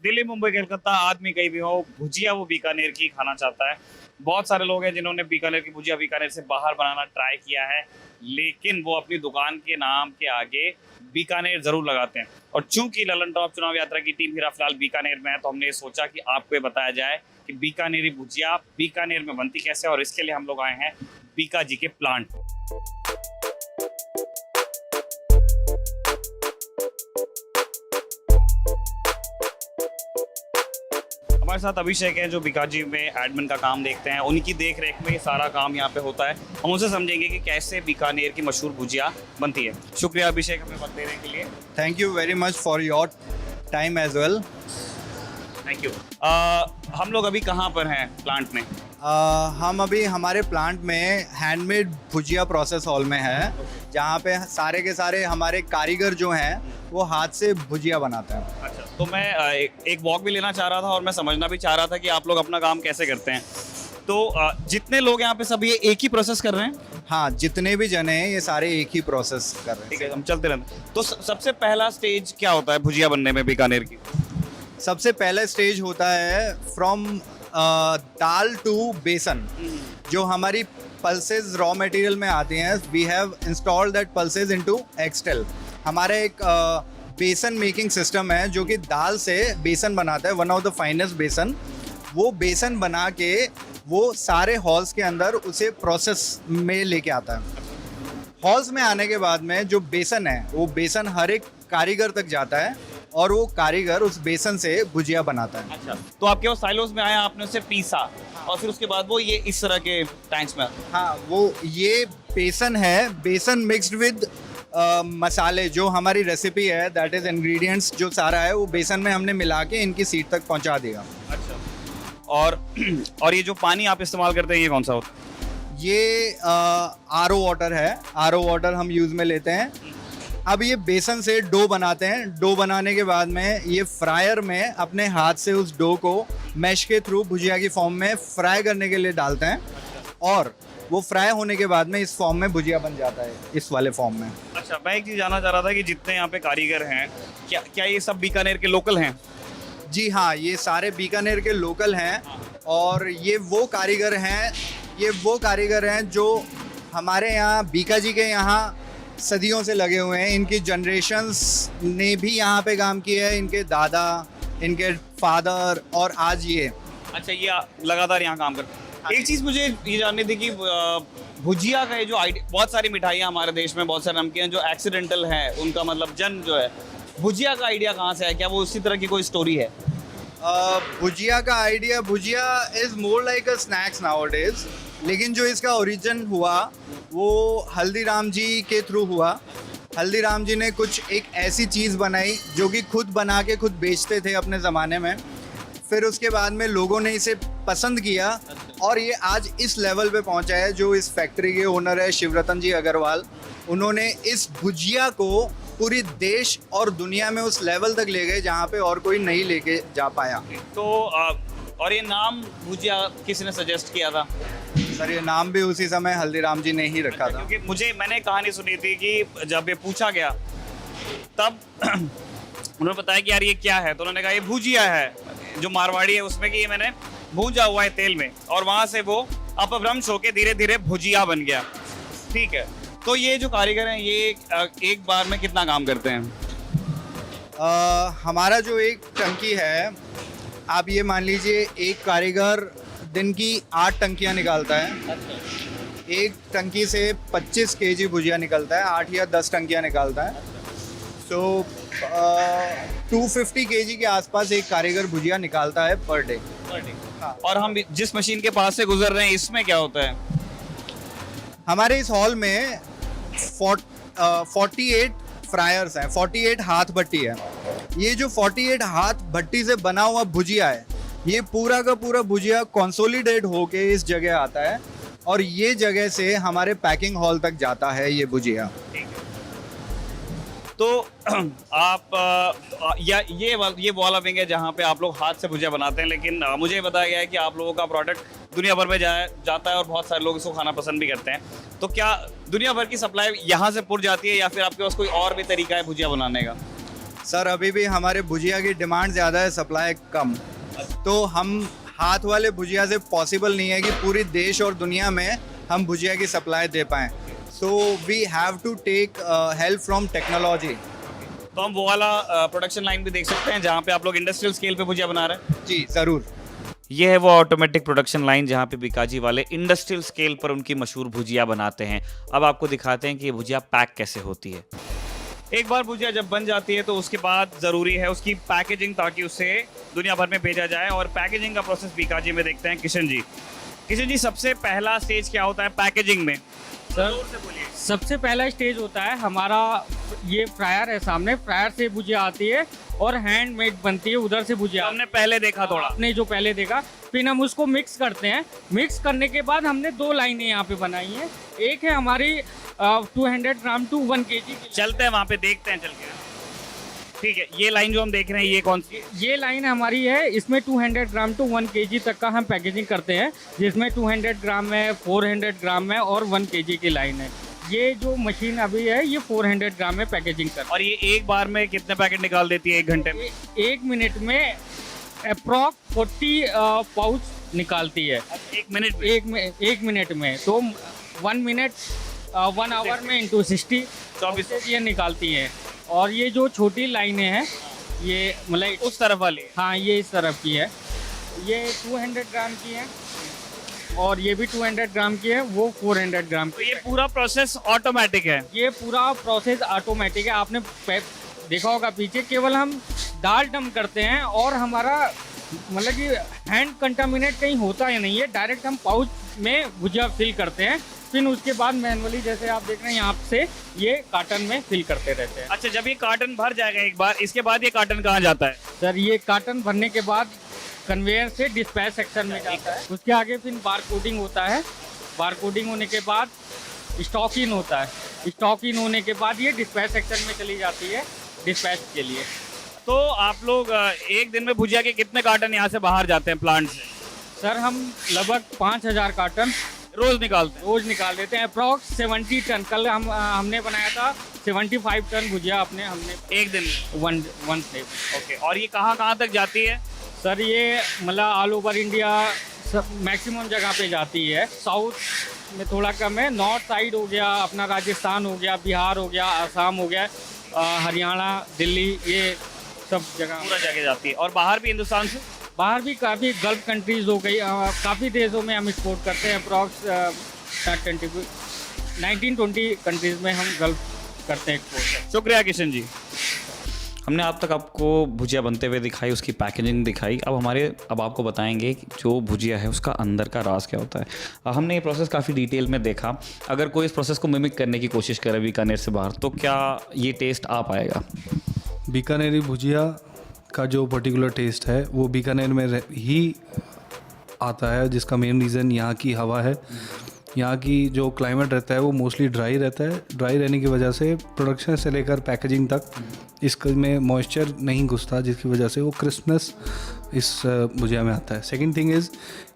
दिल्ली मुंबई कलकत्ता आदमी कहीं भी हो, भुजिया वो बीकानेर की खाना चाहता है। बहुत सारे लोग हैं जिन्होंने बीकानेर की भुजिया बीकानेर से बाहर बनाना ट्राई किया है, लेकिन वो अपनी दुकान के नाम के आगे बीकानेर जरूर लगाते हैं। और चूंकि ललन टॉप चुनाव यात्रा की टीम हीरा फिलहाल बीकानेर में है, तो हमने ये सोचा कि आपको ये बताया जाए कि बीकानेरी भुजिया बीकानेर में बनती कैसे, और इसके लिए हम लोग आए हैं बीका जी के प्लांट पर। हमारे साथ अभिषेक है जो बीकाजी में एडमिन का काम देखते हैं। उनकी देख रेख में ये सारा काम यहाँ पे होता है। हम उनसे समझेंगे कि कैसे बीकानेर की मशहूर भुजिया बनती है। शुक्रिया अभिषेक हमें वक्त देने के लिए। Thank you very much for your time as well. Thank you. हम लोग अभी कहाँ पर हैं प्लांट में? हम अभी हमारे प्लांट में हैंडमेड भुजिया प्रोसेस हॉल में है, जहाँ पे सारे के सारे हमारे कारीगर जो हैं वो हाथ से भुजिया बनाते हैं। अच्छा, तो मैं एक वॉक भी लेना चाह रहा था और मैं समझना भी चाह रहा था कि आप लोग अपना काम कैसे करते हैं। तो जितने लोग यहाँ पे सब ये एक ही प्रोसेस कर रहे हैं? हाँ, जितने भी जने हैं ये सारे एक ही प्रोसेस कर रहे हैं। ठीक है, हम चलते रहते हैं। तो सबसे पहला स्टेज क्या होता है भुजिया बनने में बीकानेर की? सबसे पहला स्टेज होता है फ्रॉम दाल टू बेसन। जो हमारी पल्सेस रॉ मटेरियल में आती हैं, we have installed that pulses into Extel. हमारा एक बेसन मेकिंग सिस्टम है जो कि दाल से बेसन बनाता है, वन ऑफ द फाइनेस्ट बेसन। वो बेसन बना के वो सारे हॉल्स के अंदर उसे प्रोसेस में लेके आता है। हॉल्स में आने के बाद में जो बेसन है वो बेसन हर एक कारीगर तक जाता है और वो कारीगर उस बेसन से भुजिया बनाता है। अच्छा, तो आपके वो साइलोस में आया, आपने उसे पीसा और फिर उसके बाद वो ये इस तरह के टैंक्स में आता? हाँ, वो ये बेसन है, बेसन मिक्स्ड विद मसाले। जो हमारी रेसिपी है दैट इज इंग्रेडिएंट्स जो सारा है वो बेसन में हमने मिला के इनकी सीट तक पहुंचा दिया। अच्छा, और ये जो पानी आप इस्तेमाल करते हैं ये कौन सा होता है? ये आरओ वाटर है। आरओ वाटर हम यूज़ में लेते हैं। अब ये बेसन से डो बनाते हैं। डो बनाने के बाद में ये फ्रायर में अपने हाथ से उस डो को मैश के थ्रू भुजिया की फॉर्म में फ्राई करने के लिए डालते हैं, और वो फ्राई होने के बाद में इस फॉर्म में भुजिया बन जाता है, इस वाले फॉर्म में। अच्छा, मैं एक चीज़ जानना चाह रहा था कि जितने यहाँ पे कारीगर हैं, क्या ये सब बीकानेर के लोकल हैं? जी हाँ, ये सारे बीकानेर के लोकल हैं, और ये वो कारीगर हैं जो हमारे यहाँ बीका जी के यहाँ सदियों से लगे हुए हैं। इनकी जनरेशन्स ने भी यहाँ पे काम किया है, इनके दादा, इनके फादर, और आज ये। अच्छा, ये लगातार यहाँ काम करते हैं। एक चीज़ मुझे ये जाननी थी कि भुजिया का ये जो आइडिया, बहुत सारी मिठाइयाँ हमारे देश में, बहुत सारे नमकीन जो एक्सीडेंटल हैं, उनका मतलब जन्म जो है, भुजिया का आइडिया कहाँ से है? क्या वो उसी तरह की कोई स्टोरी है? भुजिया का idea, bhujia is more like a snacks nowadays, लेकिन जो इसका ओरिजिन हुआ वो हल्दीराम जी के थ्रू हुआ। हल्दीराम जी ने कुछ एक ऐसी चीज़ बनाई जो कि खुद बना के खुद बेचते थे अपने ज़माने में। फिर उसके बाद में लोगों ने इसे पसंद किया और ये आज इस लेवल पे पहुंचा है। जो इस फैक्ट्री के ओनर है शिवरतन जी अग्रवाल, उन्होंने इस भुजिया को पूरी देश और दुनिया में उस लेवल तक ले गए जहाँ पे और कोई नहीं लेके जा पाया। तो और ये नाम भुजिया किसने सजेस्ट किया था? सर, ये नाम भी उसी समय हल्दीराम जी ने ही रखा था। क्योंकि मैंने कहानी सुनी थी कि जब ये पूछा गया तब उन्होंने बताया कि यार ये क्या है, तो उन्होंने कहा ये भुजिया है, जो मारवाड़ी है उसमें, कि ये मैंने भूंजा हुआ है तेल में, और वहाँ से वो अपभ्रंश होके धीरे धीरे भुजिया बन गया। ठीक है, तो ये जो कारीगर हैं ये एक बार में कितना काम करते हैं? हमारा जो एक टंकी है, आप ये मान लीजिए एक कारीगर दिन की 8 टंकियाँ निकालता है। एक टंकी से 25 केजी भुजिया निकलता है, 8 या 10 टंकियाँ निकालता है। सो 250 केजी के आसपास एक कारीगर भुजिया निकालता है पर डे। हाँ। और हम जिस मशीन के पास से गुजर रहे हैं इसमें क्या होता है? हमारे इस हॉल में 48 फ्रायर्स हैं, 48 हाथ भट्टी है। ये जो 48 हाथ भट्टी से बना हुआ भुजिया है, ये पूरा का पूरा भुजिया कंसोलिडेट होके इस जगह आता है, और ये जगह से हमारे पैकिंग हॉल तक जाता है ये भुजिया। तो आप ये वाला विंग है जहाँ पे आप लोग हाथ से भुजिया बनाते हैं, लेकिन मुझे बताया गया है कि आप लोगों का प्रोडक्ट दुनिया भर में जाता है और बहुत सारे लोग इसको खाना पसंद भी करते हैं। तो क्या दुनिया भर की सप्लाई यहाँ से पुर जाती है, या फिर आपके पास कोई और भी तरीका है भुजिया बनाने का? सर अभी भी हमारे भुजिया की डिमांड ज़्यादा है, सप्लाई कम। तो हम हाथ वाले भुजिया से पॉसिबल नहीं है कि पूरी देश और दुनिया में हम भुजिया की सप्लाई दे पाएँ। So we have to take help from technology. तो हम वो वाला प्रोडक्शन लाइन भी देख सकते हैं जहाँ पे आप लोग इंडस्ट्रियल स्केल पे भुजिया बना रहे हैं। जी ज़रूर। ये है वो ऑटोमेटिक प्रोडक्शन लाइन जहाँ पे बीकाजी वाले इंडस्ट्रियल स्केल पर उनकी मशहूर भुजिया बनाते हैं। अब आपको दिखाते हैं कि ये भुजिया पैक कैसे होती है। एक बार भुजिया जब बन जाती है तो उसके बाद ज़रूरी है उसकी पैकेजिंग, ताकि उसे दुनिया भर में भेजा जाए। और पैकेजिंग का प्रोसेस बीकाजी में देखते हैं किशन जी। किशन जी, सबसे पहला स्टेज क्या होता है पैकेजिंग में? सर सबसे पहला स्टेज होता है हमारा, ये फ्रायर है सामने, फ्रायर से भुजिया आती है और हैंडमेड बनती है, उधर से भुजिया हमने पहले देखा थोड़ा। आपने जो पहले देखा। फिर हम उसको मिक्स करते हैं। मिक्स करने के बाद हमने 2 लाइनें यहाँ पे बनाई हैं। एक है हमारी 200 ग्राम टू 1 kg की। चलते हैं वहाँ पे, देखते हैं चल के। ठीक है, ये लाइन जो हम देख रहे हैं ये कौन सी? ये लाइन हमारी है, इसमें 200 ग्राम टू 1 kg तक का हम पैकेजिंग करते हैं, जिसमें 200 ग्राम है, 400 ग्राम है और 1 kg की लाइन है। ये जो मशीन अभी है ये 400 ग्राम में पैकेजिंग कर। और ये एक बार में कितने पैकेट निकाल देती है 1 घंटे में? 1 मिनट में अप्रॉक्स 40 पाउच निकालती है। 1 मिनट में? एक मिनट में तो 1 मिनट 1 आवर में इंटू 60 24 ये निकालती है। और ये जो छोटी लाइनें हैं ये मतलब उस तरफ वाली? हाँ, ये इस तरफ की है। ये 200 ग्राम की है और ये भी 200 ग्राम की है, वो 400 ग्राम तो की ये है। पूरा प्रोसेस ऑटोमेटिक है? ये पूरा प्रोसेस ऑटोमेटिक है। आपने देखा होगा पीछे, केवल हम दाल डम करते हैं और हमारा मतलब कि हैंड कंटामिनेट कहीं होता ही नहीं है। डायरेक्ट हम पाउच में भुजिया फिल करते हैं, फिर उसके बाद मैनुअली जैसे आप देख रहे हैं यहाँ से ये कार्टन में फिल करते रहते हैं। अच्छा, जब ये कार्टन भर जाएगा एक बार, इसके बाद ये कार्टन कहाँ जाता है? सर ये कार्टन भरने के बाद कन्वेयर से डिस्पैच सेक्शन में जाता है। उसके आगे फिर बार कोडिंग होता है। बार कोडिंग होने के बाद स्टॉक इन होता है। स्टॉक इन होने के बाद ये डिस्पैच सेक्शन में चली जाती है डिस्पैच के लिए। तो आप लोग एक दिन में भुजिया के कितने कार्टन यहाँ से बाहर जाते हैं प्लांट से? सर हम लगभग 5000 कार्टन रोज निकालते हैं? रोज निकाल देते हैं। Approx 70 ton. कल हमने बनाया था 75 टन भुजिया हमने एक दिन में? वन से। ओके, और ये कहाँ कहाँ तक जाती है? सर ये मतलब ऑल ओवर इंडिया मैक्सिमम जगह पे जाती है। साउथ में थोड़ा कम है, नॉर्थ साइड हो गया अपना, राजस्थान हो गया, बिहार हो गया, आसाम हो गया, हरियाणा, दिल्ली, ये सब जगह पूरा जगह जाती है। और बाहर भी हिंदुस्तान से? बाहर भी काफ़ी गल्फ कंट्रीज़ हो गई, काफ़ी देशों में हम एक्सपोर्ट करते हैं। अप्रॉक्स 19-20 कंट्रीज़ में हम गल्फ करते हैं एक्सपोर्ट। शुक्रिया किशन जी। हमने अब तक आपको भुजिया बनते हुए दिखाई, उसकी पैकेजिंग दिखाई। अब आपको बताएंगे कि जो भुजिया है उसका अंदर का राज क्या होता है। हमने ये प्रोसेस काफ़ी डिटेल में देखा। अगर कोई इस प्रोसेस को मिमिक करने की कोशिश करे बीकानेर से बाहर, तो क्या ये टेस्ट आ पाएगा? बीकानेरी भुजिया का जो पर्टिकुलर टेस्ट है वो बीकानेर में ही आता है, जिसका मेन रीज़न यहाँ की हवा है। यहाँ की जो क्लाइमेट रहता है वो मोस्टली ड्राई रहता है। ड्राई रहने की वजह से प्रोडक्शन से लेकर पैकेजिंग तक इसमें मॉइस्चर नहीं घुसता, जिसकी वजह से वो क्रिस्पनेस इस भुजिया में आता है। सेकंड थिंग इज़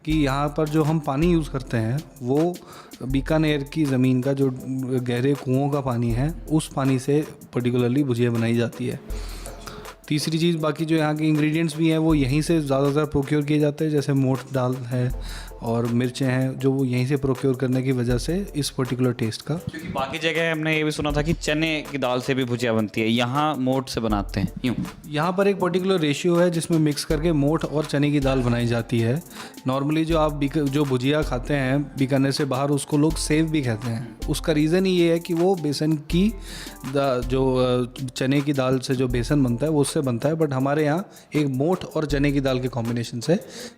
कि यहाँ पर जो हम पानी यूज़ करते हैं वो बीकानेर की ज़मीन का जो गहरे कुओं का पानी है, उस पानी से पर्टिकुलरली भुजिया बनाई जाती है। तीसरी चीज़, बाकी जो यहाँ के इंग्रेडिएंट्स भी हैं वो यहीं से ज़्यादातर प्रोक्योर किए जाते हैं, जैसे मोठ दाल है और मिर्चें हैं, जो वो यहीं से प्रोक्योर करने की वजह से इस पर्टिकुलर टेस्ट का। क्योंकि बाकी जगह हमने ये भी सुना था कि चने की दाल से भी भुजिया बनती है, यहाँ मोठ से बनाते हैं यूँ? यहाँ पर एक पर्टिकुलर रेशियो है जिसमें मिक्स करके मोठ और चने की दाल बनाई जाती है। नॉर्मली जो आप जो भुजिया खाते हैं बीकानेर से बाहर, उसको लोग सेव भी कहते हैं। उसका रीज़न ये है कि वो बेसन की जो चने की दाल से जो बेसन बनता है वो उससे बनता है, बट हमारे यहाँ एक मोठ और चने की दाल के कॉम्बिनेशन से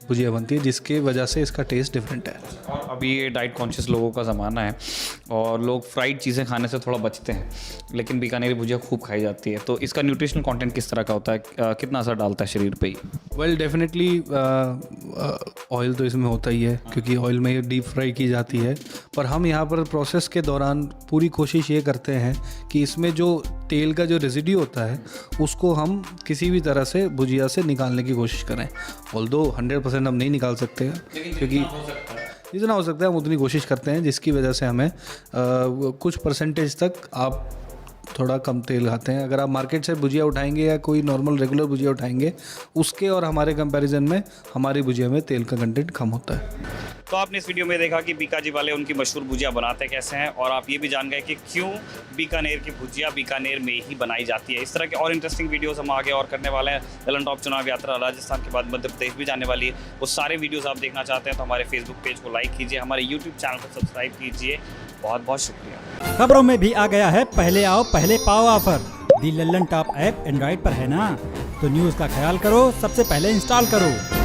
भुजिया बनती है, जिसकी वजह से इसका टेस्ट डिफरेंट है। और अभी ये डाइट कॉन्शियस लोगों का ज़माना है और लोग फ्राइड चीज़ें खाने से थोड़ा बचते हैं, लेकिन बीकानेरी भुजिया खूब खाई जाती है। तो इसका न्यूट्रिशनल कंटेंट किस तरह का होता है, कितना असर डालता है शरीर पे? वेल डेफिनेटली ऑयल तो इसमें होता ही है, क्योंकि ऑयल में डीप फ्राई की जाती है। पर हम यहाँ पर प्रोसेस के दौरान पूरी कोशिश ये करते हैं कि इसमें जो तेल का जो रेजिड्यू होता है उसको हम किसी भी तरह से भुजिया से निकालने की कोशिश करें। ऑल्दो 100% हम नहीं निकाल सकते हैं, क्योंकि जितना हो सकता है हम उतनी कोशिश करते हैं, जिसकी वजह से हमें कुछ परसेंटेज तक आप थोड़ा कम तेल खाते हैं। अगर आप मार्केट से भुजिया उठाएंगे या कोई नॉर्मल रेगुलर भुजिया उठाएंगे, उसके और हमारे कंपैरिजन में हमारी भुजिया में तेल का कंटेंट कम होता है। तो आपने इस वीडियो में देखा कि बीकाजी वाले उनकी मशहूर भुजिया बनाते कैसे हैं, और आप ये भी जान गए कि क्यों बीकानेर की भुजिया बीकानेर में ही बनाई जाती है। इस तरह के और इंटरेस्टिंग वीडियोस हम आगे और करने वाले हैं। ललन टॉप चुनाव यात्रा राजस्थान के बाद मध्य प्रदेश भी जाने वाली है। वो सारे वीडियोस आप देखना चाहते हैं तो हमारे फेसबुक पेज को लाइक कीजिए, हमारे यूट्यूब चैनल को सब्सक्राइब कीजिए। बहुत बहुत शुक्रिया। खबरों में भी आ गया है पहले आओ पहले पाओ ऑफर। दी लल्लन टॉप ऐप एंड्रॉइड पर है ना, तो न्यूज़ का ख्याल करो, सबसे पहले इंस्टॉल करो।